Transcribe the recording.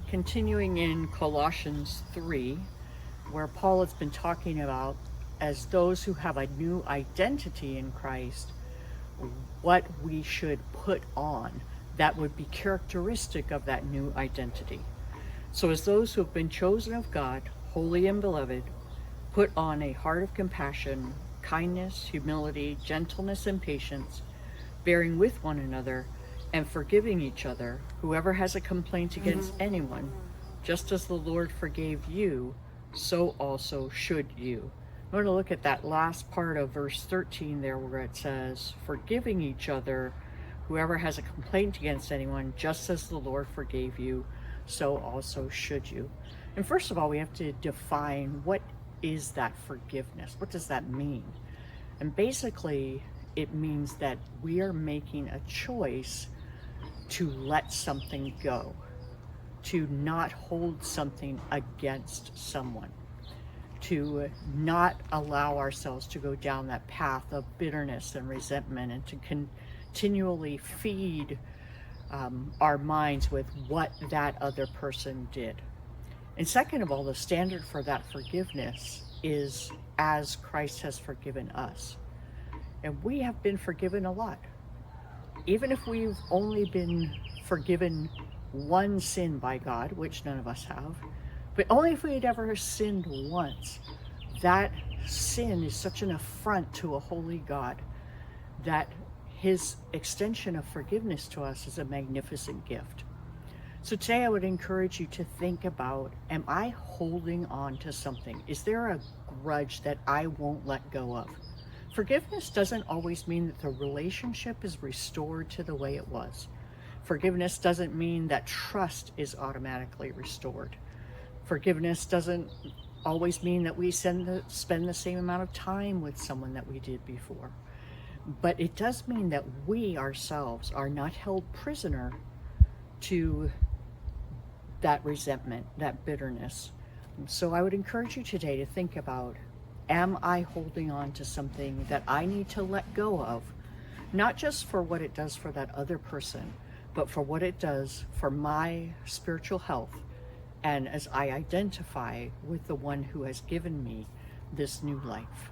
Continuing in Colossians 3, where Paul has been talking about, as those who have a new identity in Christ, what we should put on that would be characteristic of that new identity. So as those who have been chosen of God, holy and beloved, put on a heart of compassion, kindness, humility, gentleness, and patience, bearing with one another, and forgiving each other, whoever has a complaint against anyone, just as the Lord forgave you, so also should you. I want to look at that last part of verse 13 there, where it says, forgiving each other, whoever has a complaint against anyone, just as the Lord forgave you, so also should you. And first of all, we have to define, what is that forgiveness? What does that mean? And basically, it means that we are making a choice to let something go, to not hold something against someone, to not allow ourselves to go down that path of bitterness and resentment, and to continually feed our minds with what that other person did. And second of all, the standard for that forgiveness is as Christ has forgiven us. And we have been forgiven a lot. Even if we've only been forgiven one sin by God, which none of us have, but only if we had ever sinned once, that sin is such an affront to a holy God that his extension of forgiveness to us is a magnificent gift. So today I would encourage you to think about, am I holding on to something? Is there a grudge that I won't let go of? Forgiveness doesn't always mean that the relationship is restored to the way it was. Forgiveness doesn't mean that trust is automatically restored. Forgiveness doesn't always mean that we spend the same amount of time with someone that we did before. But it does mean that we ourselves are not held prisoner to that resentment, that bitterness. So I would encourage you today to think about, am I holding on to something that I need to let go of? Not just for what it does for that other person, but for what it does for my spiritual health, and as I identify with the one who has given me this new life.